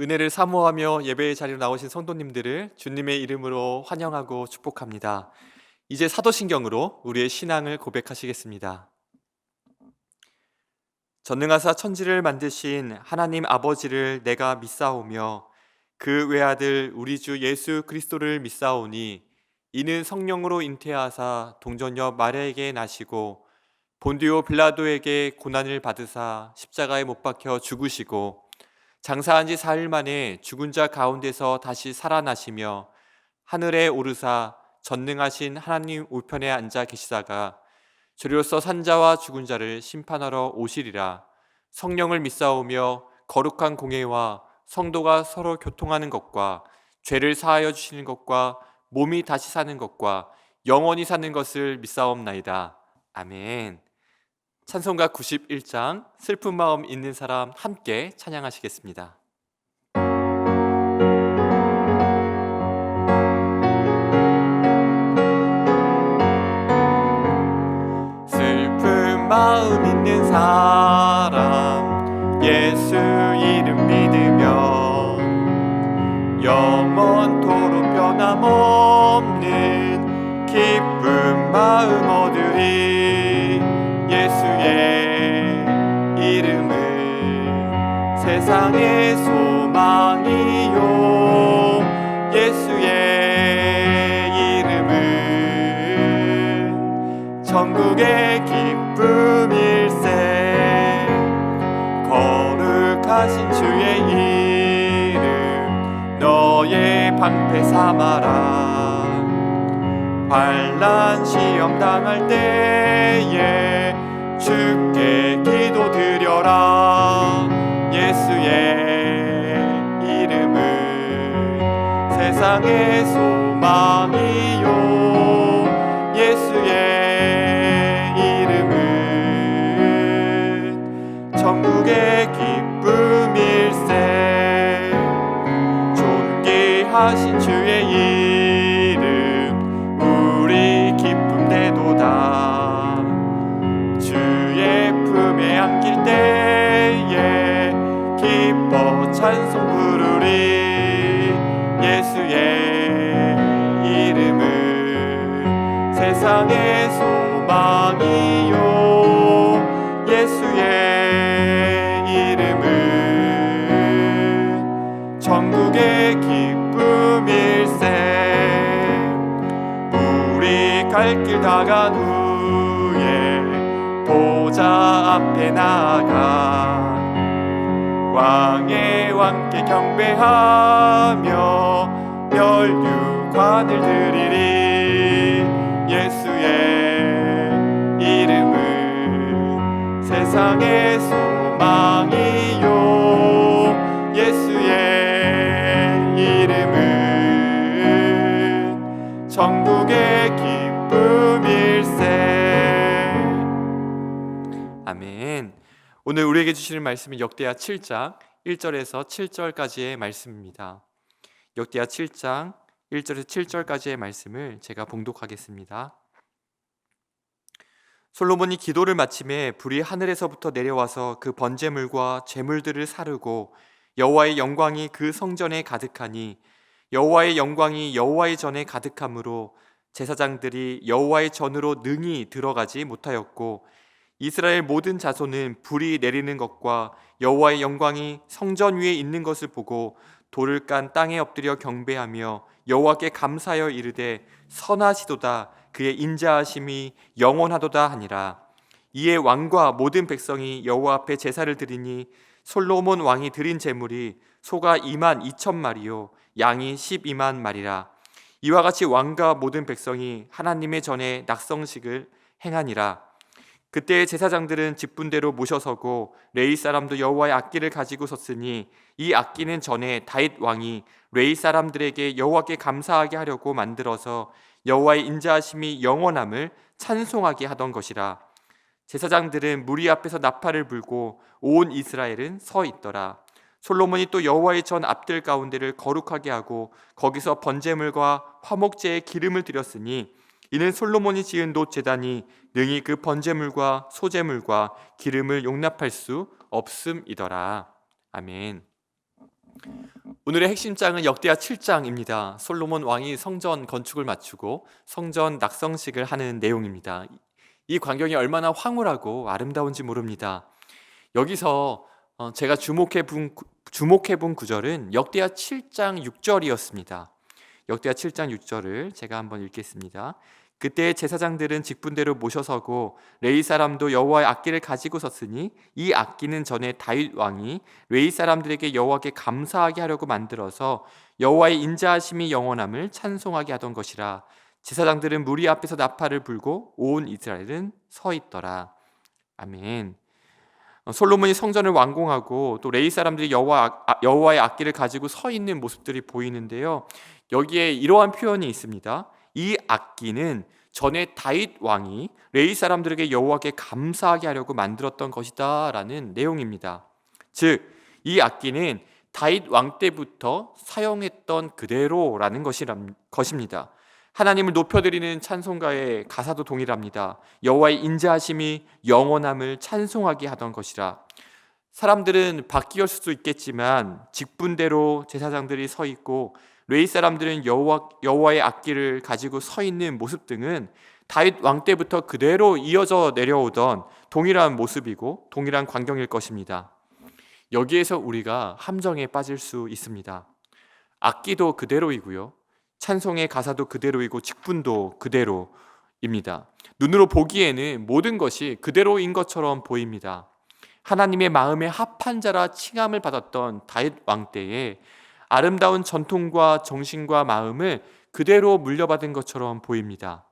은혜를 사모하며 예배의 자리로 나오신 성도님들을 주님의 이름으로 환영하고 축복합니다. 이제 사도신경으로 우리의 신앙을 고백하시겠습니다. 전능하사 천지를 만드신 하나님 아버지를 내가 믿사오며 그 외아들 우리 주 예수 그리스도를 믿사오니 이는 성령으로 잉태하사 동정녀 마리아에게 나시고 본디오 빌라도에게 고난을 받으사 십자가에 못 박혀 죽으시고 장사한 지 4일 만에 죽은 자 가운데서 다시 살아나시며 하늘에 오르사 전능하신 하나님 우편에 앉아 계시다가 저리로서 산자와 죽은 자를 심판하러 오시리라. 성령을 믿사오며 거룩한 공회와 성도가 서로 교통하는 것과 죄를 사하여 주시는 것과 몸이 다시 사는 것과 영원히 사는 것을 믿사옵나이다. 아멘. 찬송가 91장 슬픈 마음 있는 사람 함께 찬양하시겠습니다. 슬픈 마음 있는 사람 예수 이름 믿으며 영원토록 변함없는 기쁜 마음 얻으리. 예수의 이름은 세상의 소망이요 예수의 이름은 천국의 기쁨일세. 거룩하신 주의 이름 너의 방패 삼아라. 환난 시험 당할 때에 주께 기도드려라. 예수의 이름은 세상의 소망이요 예수의 이름은 천국의 기쁨일세. 존귀하신 주의 이름 우리 기쁨 되도다. 주의 품에 안길 때에 기뻐 찬송 부르리. 예수의 이름은 세상의 소망이요 예수의 이름은 천국의 기쁨일세. 우리 갈 길 다간 후에 보좌 앞에 나가 왕의 왕께 경배하며 멸류관을 드리리. 예수의 이름은 세상의 소망이요 예수의 이름은 천국의 기쁨일세. 아멘. 오늘 우리에게 주시는 말씀은 역대하 7장 1절에서 7절까지의 말씀입니다. 역대하 7장 1절에서 7절까지의 말씀을 제가 봉독하겠습니다. 솔로몬이 기도를 마침에 불이 하늘에서부터 내려와서 그 번제물과 제물들을 사르고 여호와의 영광이 그 성전에 가득하니 여호와의 영광이 여호와의 전에 가득함으로 제사장들이 여호와의 전으로 능히 들어가지 못하였고 이스라엘 모든 자손은 불이 내리는 것과 여호와의 영광이 성전 위에 있는 것을 보고 돌을 깐 땅에 엎드려 경배하며 여호와께 감사하여 이르되 선하시도다 그의 인자하심이 영원하도다 하니라. 이에 왕과 모든 백성이 여호와 앞에 제사를 드리니 솔로몬 왕이 드린 제물이 소가 2만 2천 마리요 양이 12만 마리라. 이와 같이 왕과 모든 백성이 하나님의 전에 낙성식을 행하니라. 그때 제사장들은 직분대로 모셔서고 레위 사람도 여호와의 악기를 가지고 섰으니 이 악기는 전에 다윗 왕이 레위 사람들에게 여호와께 감사하게 하려고 만들어서 여호와의 인자하심이 영원함을 찬송하게 하던 것이라. 제사장들은 무리 앞에서 나팔을 불고 온 이스라엘은 서 있더라. 솔로몬이 또 여호와의 전 앞들 가운데를 거룩하게 하고 거기서 번제물과 화목제의 기름을 드렸으니 이는 솔로몬이 지은 놋 제단이 능히 그 번제물과 소제물과 기름을 용납할 수 없음이더라. 아멘. 오늘의 핵심장은 역대하 7장입니다. 솔로몬 왕이 성전 건축을 마치고 성전 낙성식을 하는 내용입니다. 이 광경이 얼마나 황홀하고 아름다운지 모릅니다. 여기서 제가 주목해 본 구절은 역대하 7장 6절이었습니다. 역대하 7장 6절을 제가 한번 읽겠습니다. 그때 제사장들은 직분대로 모셔서고 레위 사람도 여호와의 악기를 가지고 섰으니 이 악기는 전에 다윗 왕이 레위 사람들에게 여호와께 감사하게 하려고 만들어서 여호와의 인자하심이 영원함을 찬송하게 하던 것이라. 제사장들은 무리 앞에서 나팔을 불고 온 이스라엘은 서 있더라. 아멘. 솔로몬이 성전을 완공하고 또 레위 사람들이 여호와의 악기를 가지고 서 있는 모습들이 보이는데요. 여기에 이러한 표현이 있습니다. 이 악기는 전에 다윗 왕이 레위 사람들에게 여호와께 감사하게 하려고 만들었던 것이다 라는 내용입니다. 즉, 이 악기는 다윗 왕 때부터 사용했던 그대로라는 것입니다. 하나님을 높여드리는 찬송가의 가사도 동일합니다. 여호와의 인자하심이 영원함을 찬송하게 하던 것이라. 사람들은 바뀌었을 수도 있겠지만 직분대로 제사장들이 서 있고 레위 사람들은 여호와의 악기를 가지고 서 있는 모습 등은 다윗 왕 때부터 그대로 이어져 내려오던 동일한 모습이고 동일한 광경일 것입니다. 여기에서 우리가 함정에 빠질 수 있습니다. 악기도 그대로이고요, 찬송의 가사도 그대로이고 직분도 그대로입니다. 눈으로 보기에는 모든 것이 그대로인 것처럼 보입니다. 하나님의 마음에 합한 자라 칭함을 받았던 다윗 왕 때에 아름다운 전통과 정신과 마음을 그대로 물려받은 것처럼 보입니다.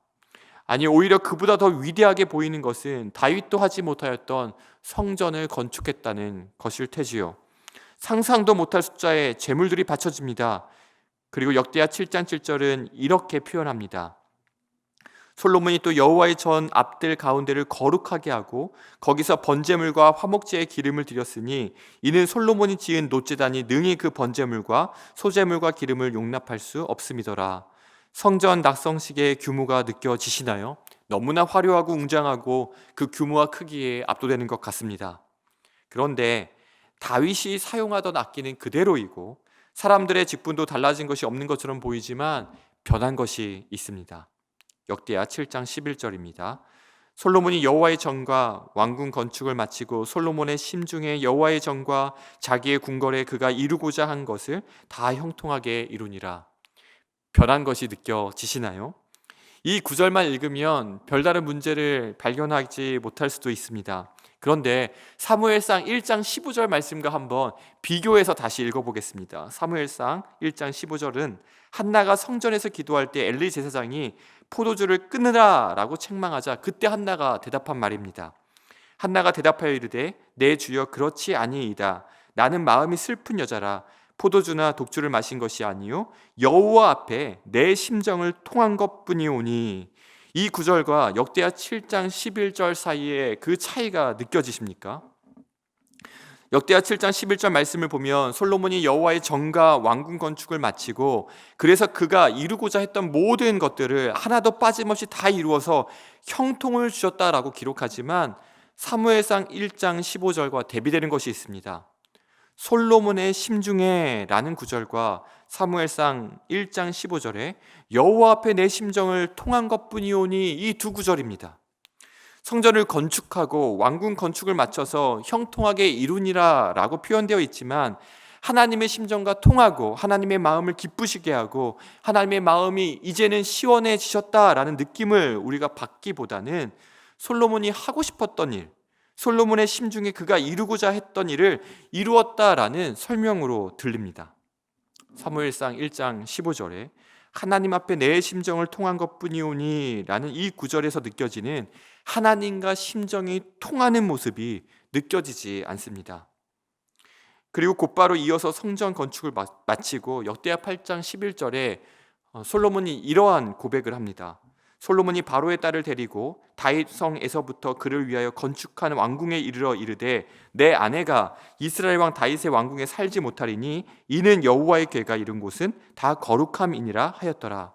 아니, 오히려 그보다 더 위대하게 보이는 것은 다윗도 하지 못하였던 성전을 건축했다는 것일 테지요. 상상도 못할 숫자의 제물들이 바쳐집니다. 그리고 역대하 7장 7절은 이렇게 표현합니다. 솔로몬이 또 여호와의 전 앞들 가운데를 거룩하게 하고 거기서 번제물과 화목제의 기름을 드렸으니 이는 솔로몬이 지은 놋제단이 능히 그 번제물과 소제물과 기름을 용납할 수 없음이더라. 성전 낙성식의 규모가 느껴지시나요? 너무나 화려하고 웅장하고 그 규모와 크기에 압도되는 것 같습니다. 그런데 다윗이 사용하던 악기는 그대로이고 사람들의 직분도 달라진 것이 없는 것처럼 보이지만 변한 것이 있습니다. 역대하 7장 11절입니다. 솔로몬이 여호와의 전과 왕궁 건축을 마치고 솔로몬의 심중에 여호와의 전과 자기의 궁궐에 그가 이루고자 한 것을 다 형통하게 이루니라. 변한 것이 느껴지시나요? 이 구절만 읽으면 별다른 문제를 발견하지 못할 수도 있습니다. 그런데 사무엘상 1장 15절 말씀과 한번 비교해서 다시 읽어보겠습니다. 사무엘상 1장 15절은 한나가 성전에서 기도할 때 엘리 제사장이 포도주를 끊으라 라고 책망하자 그때 한나가 대답한 말입니다. 한나가 대답하여 이르되 내 주여 그렇지 아니이다. 나는 마음이 슬픈 여자라. 포도주나 독주를 마신 것이 아니요 여호와 앞에 내 심정을 통한 것뿐이오니. 이 구절과 역대하 7장 11절 사이에 그 차이가 느껴지십니까? 역대하 7장 11절 말씀을 보면 솔로몬이 여호와의 전과 왕궁 건축을 마치고 그래서 그가 이루고자 했던 모든 것들을 하나도 빠짐없이 다 이루어서 형통을 주셨다라고 기록하지만 사무엘상 1장 15절과 대비되는 것이 있습니다. 솔로몬의 심중에 라는 구절과 사무엘상 1장 15절에 여호와 앞에 내 심정을 통한 것뿐이오니 이 두 구절입니다. 성전을 건축하고 왕궁 건축을 마쳐서 형통하게 이루니라 라고 표현되어 있지만 하나님의 심정과 통하고 하나님의 마음을 기쁘시게 하고 하나님의 마음이 이제는 시원해지셨다라는 느낌을 우리가 받기보다는 솔로몬이 하고 싶었던 일, 솔로몬의 심중에 그가 이루고자 했던 일을 이루었다라는 설명으로 들립니다. 사무엘상 1장 15절에 하나님 앞에 내 심정을 통한 것뿐이오니 라는 이 구절에서 느껴지는 하나님과 심정이 통하는 모습이 느껴지지 않습니다. 그리고 곧바로 이어서 성전 건축을 마치고 역대하 8장 11절에 솔로몬이 이러한 고백을 합니다. 솔로몬이 바로의 딸을 데리고 다윗 성에서부터 그를 위하여 건축한 왕궁에 이르러 이르되 내 아내가 이스라엘 왕 다윗의 왕궁에 살지 못하리니 이는 여호와의 궤가 이른 곳은 다 거룩함이니라 하였더라.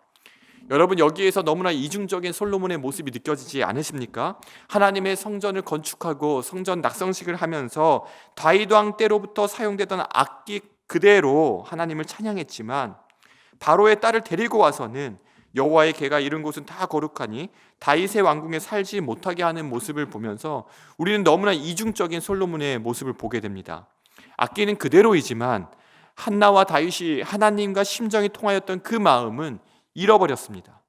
여러분, 여기에서 너무나 이중적인 솔로몬의 모습이 느껴지지 않으십니까? 하나님의 성전을 건축하고 성전 낙성식을 하면서 다윗 왕 때로부터 사용되던 악기 그대로 하나님을 찬양했지만 바로의 딸을 데리고 와서는 여호와의 개가 이른 곳은 다 거룩하니 다윗의 왕궁에 살지 못하게 하는 모습을 보면서 우리는 너무나 이중적인 솔로몬의 모습을 보게 됩니다. 악기는 그대로이지만 한나와 다윗이 하나님과 심정이 통하였던 그 마음은 잃어버렸습니다.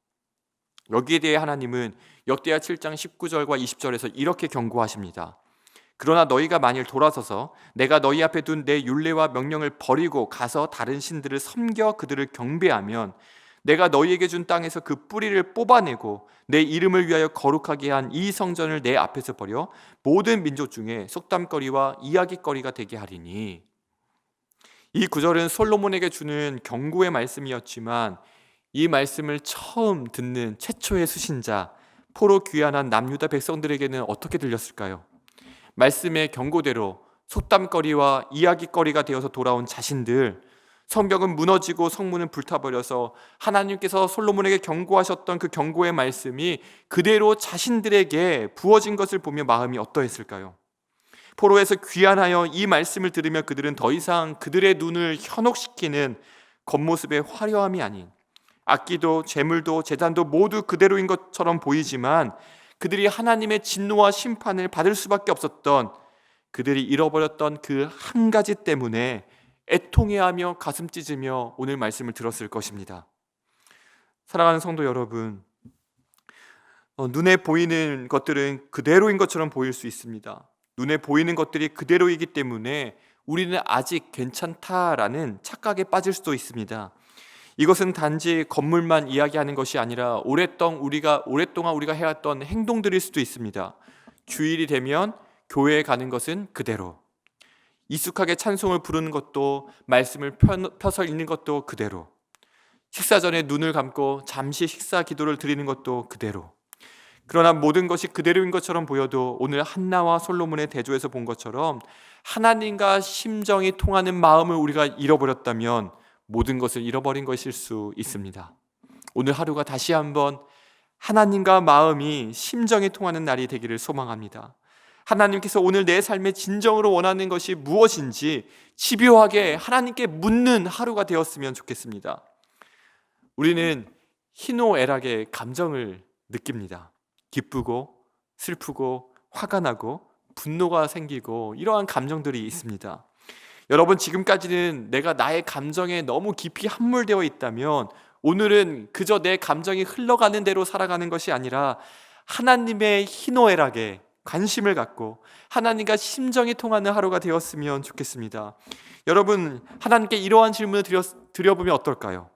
여기에 대해 하나님은 역대하 7장 19절과 20절에서 이렇게 경고하십니다. 그러나 너희가 만일 돌아서서 내가 너희 앞에 둔 내 율례와 명령을 버리고 가서 다른 신들을 섬겨 그들을 경배하면 내가 너희에게 준 땅에서 그 뿌리를 뽑아내고 내 이름을 위하여 거룩하게 한 이 성전을 내 앞에서 버려 모든 민족 중에 속담거리와 이야기거리가 되게 하리니. 이 구절은 솔로몬에게 주는 경고의 말씀이었지만 이 말씀을 처음 듣는 최초의 수신자, 포로 귀환한 남유다 백성들에게는 어떻게 들렸을까요? 말씀의 경고대로 속담거리와 이야기거리가 되어서 돌아온 자신들, 성벽은 무너지고 성문은 불타버려서 하나님께서 솔로몬에게 경고하셨던 그 경고의 말씀이 그대로 자신들에게 부어진 것을 보며 마음이 어떠했을까요? 포로에서 귀환하여 이 말씀을 들으며 그들은 더 이상 그들의 눈을 현혹시키는 겉모습의 화려함이 아닌, 악기도 재물도 제단도 모두 그대로인 것처럼 보이지만 그들이 하나님의 진노와 심판을 받을 수밖에 없었던, 그들이 잃어버렸던 그 한 가지 때문에 애통해하며 가슴 찢으며 오늘 말씀을 들었을 것입니다. 사랑하는 성도 여러분, 눈에 보이는 것들은 그대로인 것처럼 보일 수 있습니다. 눈에 보이는 것들이 그대로이기 때문에 우리는 아직 괜찮다라는 착각에 빠질 수도 있습니다. 이것은 단지 건물만 이야기하는 것이 아니라 오랫동안 우리가 해왔던 행동들일 수도 있습니다. 주일이 되면 교회에 가는 것은 그대로, 익숙하게 찬송을 부르는 것도, 말씀을 펴서 읽는 것도 그대로, 식사 전에 눈을 감고 잠시 식사 기도를 드리는 것도 그대로. 그러나 모든 것이 그대로인 것처럼 보여도 오늘 한나와 솔로몬의 대조에서 본 것처럼 하나님과 심정이 통하는 마음을 우리가 잃어버렸다면 모든 것을 잃어버린 것일 수 있습니다. 오늘 하루가 다시 한번 하나님과 마음이 심정이 통하는 날이 되기를 소망합니다. 하나님께서 오늘 내 삶에 진정으로 원하는 것이 무엇인지 집요하게 하나님께 묻는 하루가 되었으면 좋겠습니다. 우리는 희노애락의 감정을 느낍니다. 기쁘고 슬프고 화가 나고 분노가 생기고 이러한 감정들이 있습니다. 여러분, 지금까지는 내가 나의 감정에 너무 깊이 함몰되어 있다면 오늘은 그저 내 감정이 흘러가는 대로 살아가는 것이 아니라 하나님의 희노애락에 관심을 갖고 하나님과 심정이 통하는 하루가 되었으면 좋겠습니다. 여러분, 하나님께 이러한 질문을 드려보면 어떨까요?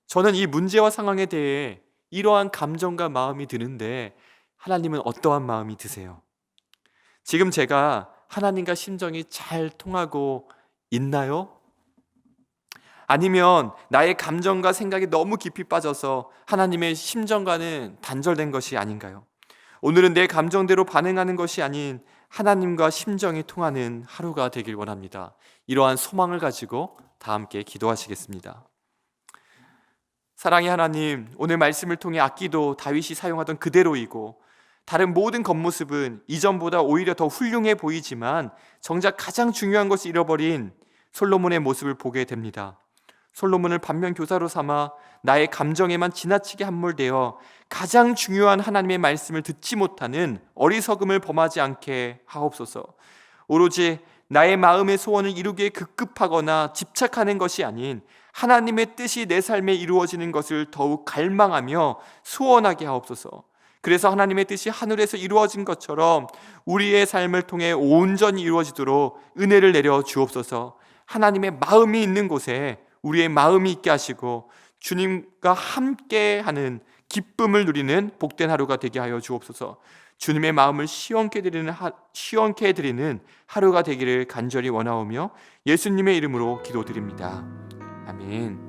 저는 이 문제와 상황에 대해 이러한 감정과 마음이 드는데 하나님은 어떠한 마음이 드세요? 지금 제가 하나님과 심정이 잘 통하고 있나요? 아니면 나의 감정과 생각이 너무 깊이 빠져서 하나님의 심정과는 단절된 것이 아닌가요? 오늘은 내 감정대로 반응하는 것이 아닌 하나님과 심정이 통하는 하루가 되길 원합니다. 이러한 소망을 가지고 다 함께 기도하시겠습니다. 사랑의 하나님, 오늘 말씀을 통해 악기도 다윗이 사용하던 그대로이고 다른 모든 겉모습은 이전보다 오히려 더 훌륭해 보이지만 정작 가장 중요한 것을 잃어버린 솔로몬의 모습을 보게 됩니다. 솔로몬을 반면교사로 삼아 나의 감정에만 지나치게 함몰되어 가장 중요한 하나님의 말씀을 듣지 못하는 어리석음을 범하지 않게 하옵소서. 오로지 나의 마음의 소원을 이루기에 급급하거나 집착하는 것이 아닌 하나님의 뜻이 내 삶에 이루어지는 것을 더욱 갈망하며 소원하게 하옵소서. 그래서 하나님의 뜻이 하늘에서 이루어진 것처럼 우리의 삶을 통해 온전히 이루어지도록 은혜를 내려 주옵소서. 하나님의 마음이 있는 곳에 우리의 마음이 있게 하시고 주님과 함께하는 기쁨을 누리는 복된 하루가 되게 하여 주옵소서. 주님의 마음을 시원케 해드리는 하루가 되기를 간절히 원하오며 예수님의 이름으로 기도드립니다. 아멘.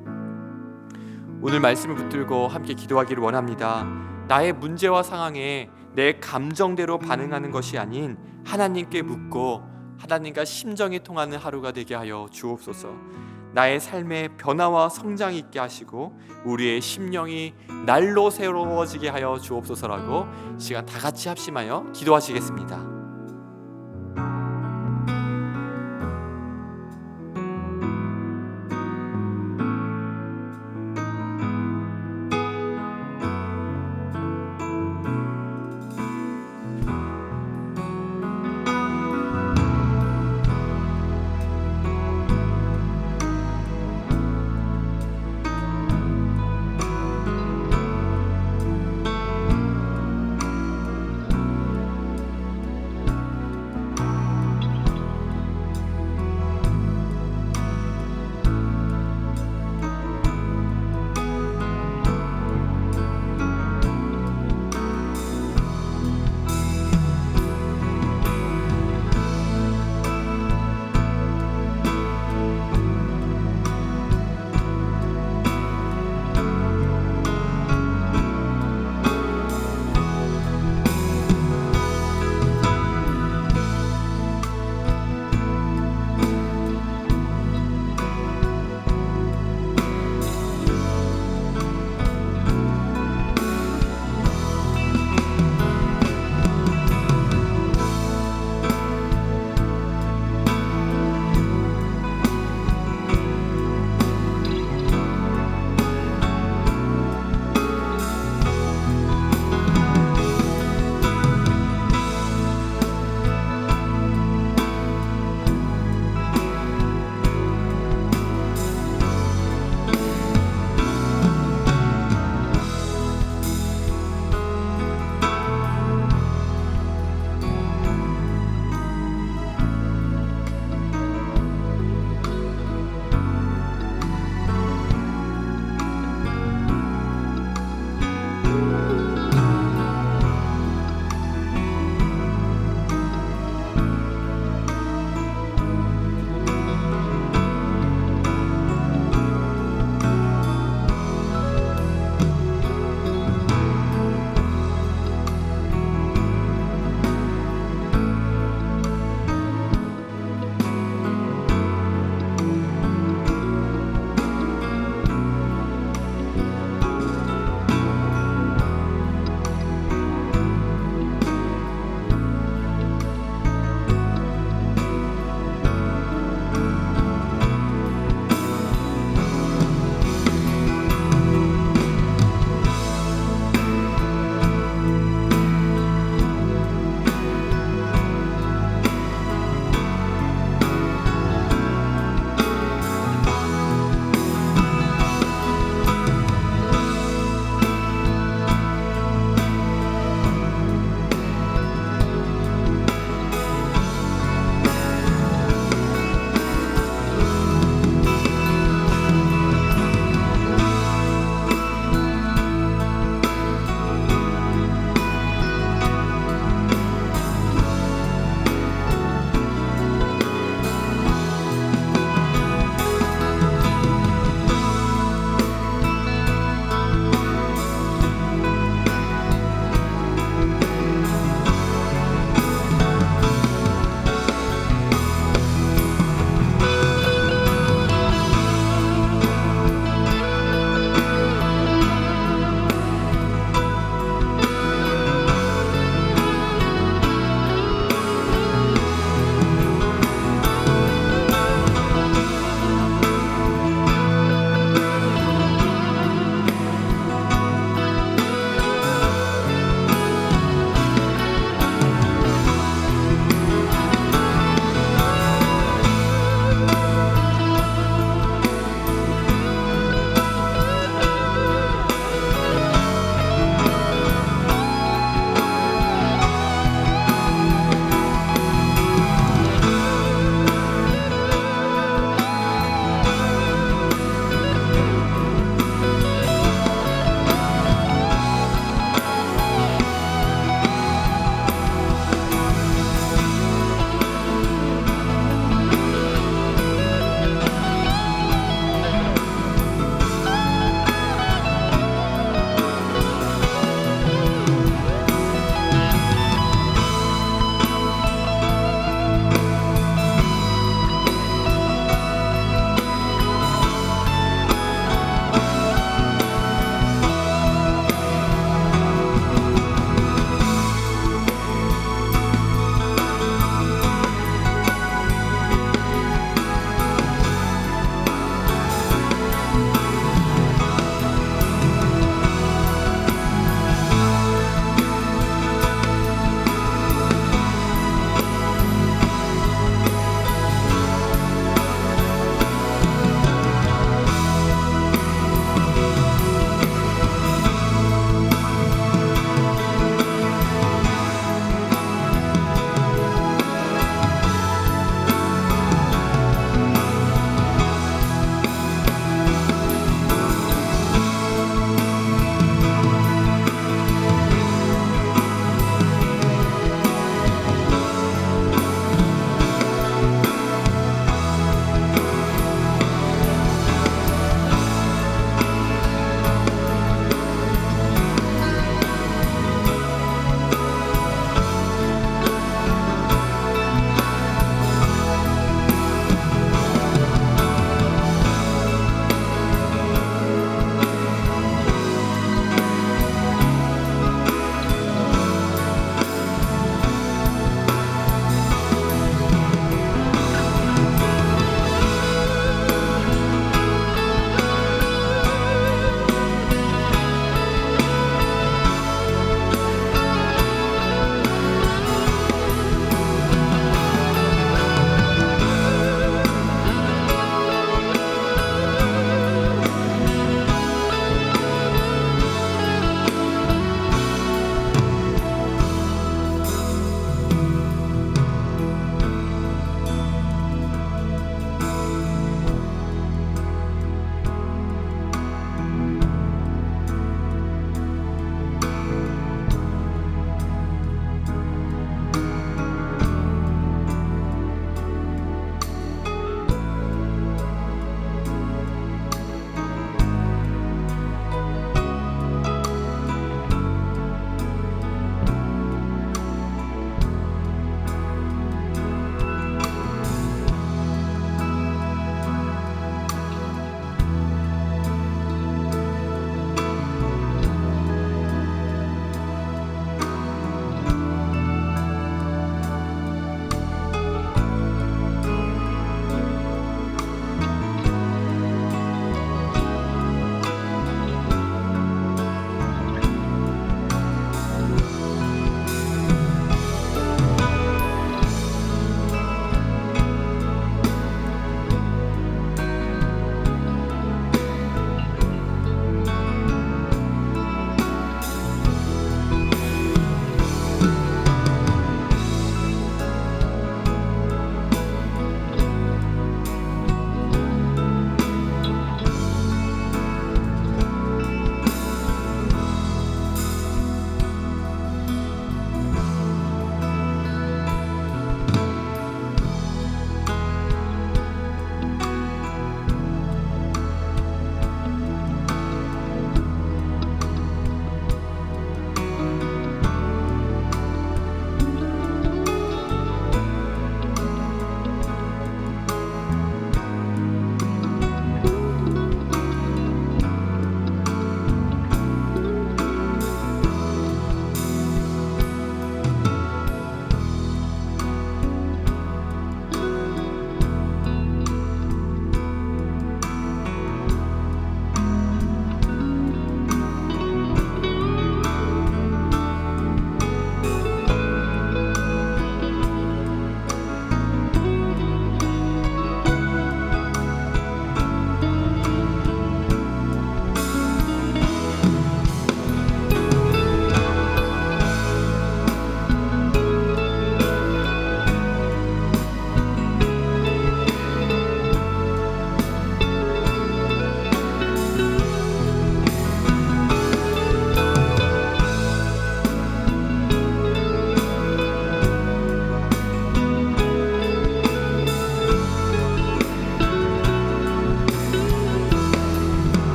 오늘 말씀을 붙들고 함께 기도하기를 원합니다. 나의 문제와 상황에 내 감정대로 반응하는 것이 아닌 하나님께 묻고 하나님과 심정이 통하는 하루가 되게 하여 주옵소서. 나의 삶의 변화와 성장이 있게 하시고 우리의 심령이 날로 새로워지게 하여 주옵소서라고 시간 다 같이 합심하여 기도하시겠습니다.